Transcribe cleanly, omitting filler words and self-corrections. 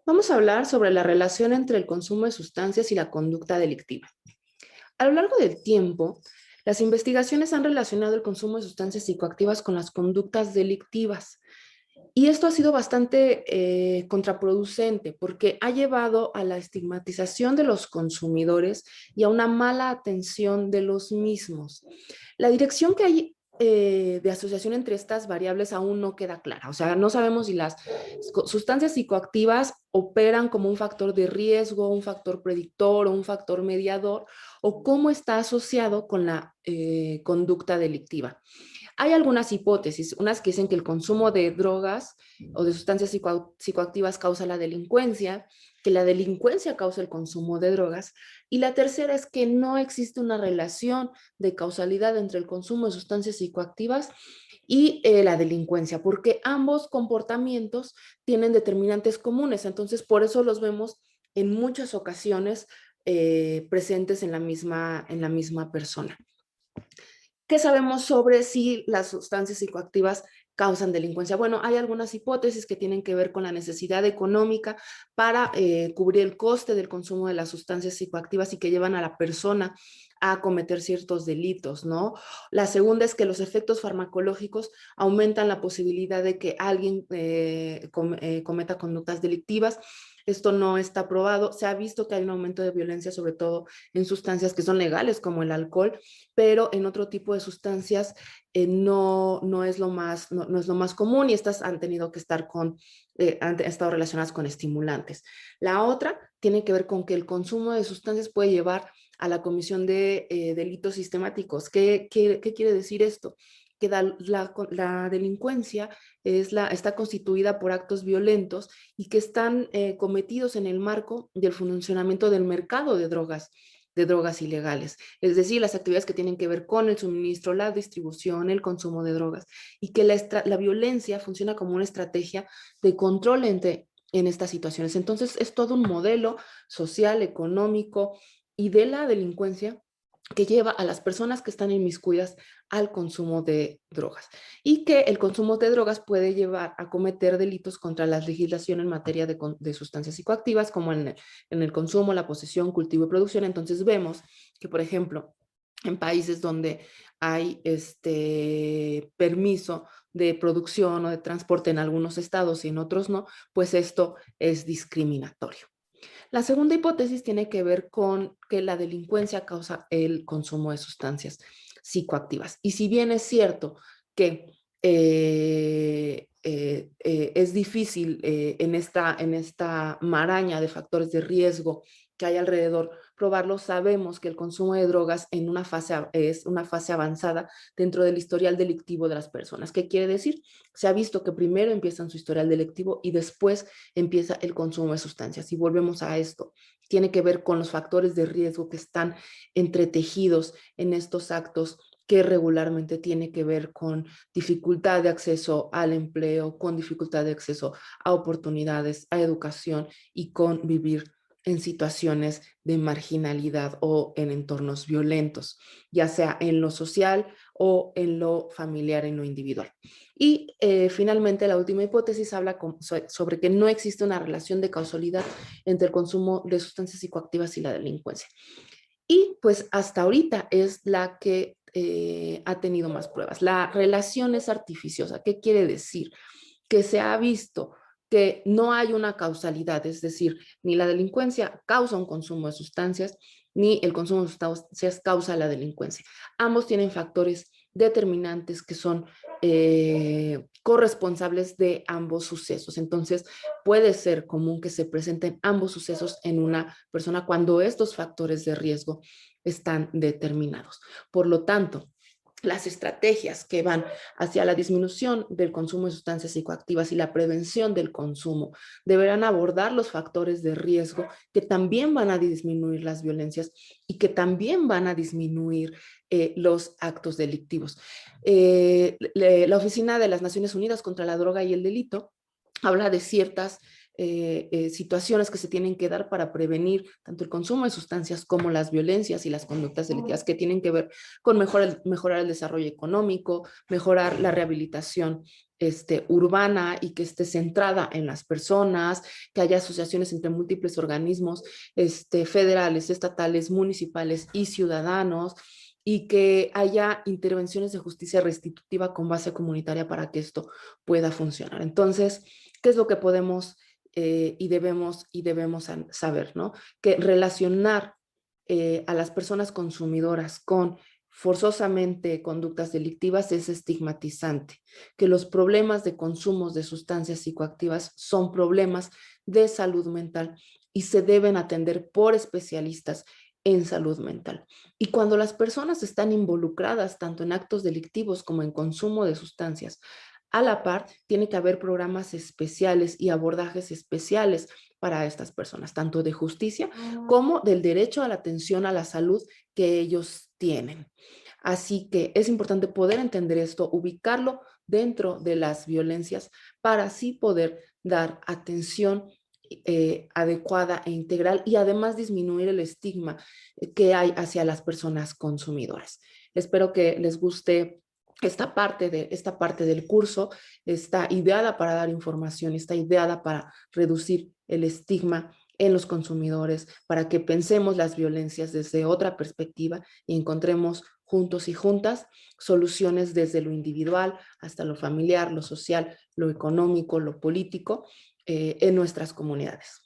Vamos a hablar sobre la relación entre el consumo de sustancias y la conducta delictiva. A lo largo del tiempo, las investigaciones han relacionado el consumo de sustancias psicoactivas con las conductas delictivas. Y esto ha sido bastante contraproducente porque ha llevado a la estigmatización de los consumidores y a una mala atención de los mismos. La dirección que hay de asociación entre estas variables aún no queda clara. O sea, no sabemos si las sustancias psicoactivas operan como un factor de riesgo, un factor predictor o un factor mediador, o cómo está asociado con la conducta delictiva. Hay algunas hipótesis, unas que dicen que el consumo de drogas o de sustancias psicoactivas causa la delincuencia, que la delincuencia causa el consumo de drogas, y la tercera es que no existe una relación de causalidad entre el consumo de sustancias psicoactivas y la delincuencia, porque ambos comportamientos tienen determinantes comunes, entonces por eso los vemos en muchas ocasiones presentes en la misma persona. ¿Qué sabemos sobre si las sustancias psicoactivas causan delincuencia? Bueno, hay algunas hipótesis que tienen que ver con la necesidad económica para cubrir el coste del consumo de las sustancias psicoactivas y que llevan a la persona a cometer ciertos delitos, ¿no? La segunda es que los efectos farmacológicos aumentan la posibilidad de que alguien cometa conductas delictivas. Esto no está probado. Se ha visto que hay un aumento de violencia, sobre todo en sustancias que son legales, como el alcohol, pero en otro tipo de sustancias no es no es lo más común y estas han tenido que estar han estado relacionadas con estimulantes. La otra tiene que ver con que el consumo de sustancias puede llevar a la comisión de delitos sistemáticos. ¿Qué quiere decir esto? Que la delincuencia está constituida por actos violentos y que están cometidos en el marco del funcionamiento del mercado de drogas ilegales, es decir, las actividades que tienen que ver con el suministro, la distribución, el consumo de drogas, y que la violencia funciona como una estrategia de control en estas situaciones. Entonces, es todo un modelo social, económico y de la delincuencia que lleva a las personas que están inmiscuidas al consumo de drogas y que el consumo de drogas puede llevar a cometer delitos contra la legislación en materia de sustancias psicoactivas como en el consumo, la posesión, cultivo y producción. Entonces vemos que, por ejemplo, en países donde hay permiso de producción o de transporte en algunos estados y en otros no, pues esto es discriminatorio. La segunda hipótesis tiene que ver con que la delincuencia causa el consumo de sustancias psicoactivas. Y si bien es cierto que es difícil en esta maraña de factores de riesgo que hay alrededor probarlo, sabemos que el consumo de drogas es una fase avanzada dentro del historial delictivo de las personas. ¿Qué quiere decir? Se ha visto que primero empiezan su historial delictivo y después empieza el consumo de sustancias. Y volvemos a esto, tiene que ver con los factores de riesgo que están entretejidos en estos actos que regularmente tiene que ver con dificultad de acceso al empleo, con dificultad de acceso a oportunidades, a educación y con vivir en situaciones de marginalidad o en entornos violentos, ya sea en lo social o en lo familiar, en lo individual. Y finalmente, la última hipótesis habla sobre que no existe una relación de causalidad entre el consumo de sustancias psicoactivas y la delincuencia. Y pues hasta ahorita es la que ha tenido más pruebas. La relación es artificiosa. ¿Qué quiere decir? Que se ha visto que no hay una causalidad, es decir, ni la delincuencia causa un consumo de sustancias, ni el consumo de sustancias causa la delincuencia. Ambos tienen factores determinantes que son corresponsables de ambos sucesos. Entonces, puede ser común que se presenten ambos sucesos en una persona cuando estos factores de riesgo están determinados. Por lo tanto, las estrategias que van hacia la disminución del consumo de sustancias psicoactivas y la prevención del consumo deberán abordar los factores de riesgo que también van a disminuir las violencias y que también van a disminuir los actos delictivos. La Oficina de las Naciones Unidas contra la Droga y el Delito habla de ciertas situaciones que se tienen que dar para prevenir tanto el consumo de sustancias como las violencias y las conductas delictivas que tienen que ver con mejorar el desarrollo económico, mejorar la rehabilitación urbana y que esté centrada en las personas, que haya asociaciones entre múltiples organismos federales, estatales, municipales y ciudadanos, y que haya intervenciones de justicia restitutiva con base comunitaria para que esto pueda funcionar. Entonces, ¿qué es lo que podemos y debemos saber, ¿no? Que relacionar a las personas consumidoras con forzosamente conductas delictivas es estigmatizante, que los problemas de consumos de sustancias psicoactivas son problemas de salud mental y se deben atender por especialistas en salud mental. Y cuando las personas están involucradas tanto en actos delictivos como en consumo de sustancias, a la par, tiene que haber programas especiales y abordajes especiales para estas personas, tanto de justicia como del derecho a la atención a la salud que ellos tienen. Así que es importante poder entender esto, ubicarlo dentro de las violencias para así poder dar atención adecuada e integral y además disminuir el estigma que hay hacia las personas consumidoras. Espero que les guste esta parte del curso. Está ideada para dar información, está ideada para reducir el estigma en los consumidores, para que pensemos las violencias desde otra perspectiva y encontremos juntos y juntas soluciones desde lo individual hasta lo familiar, lo social, lo económico, lo político en nuestras comunidades.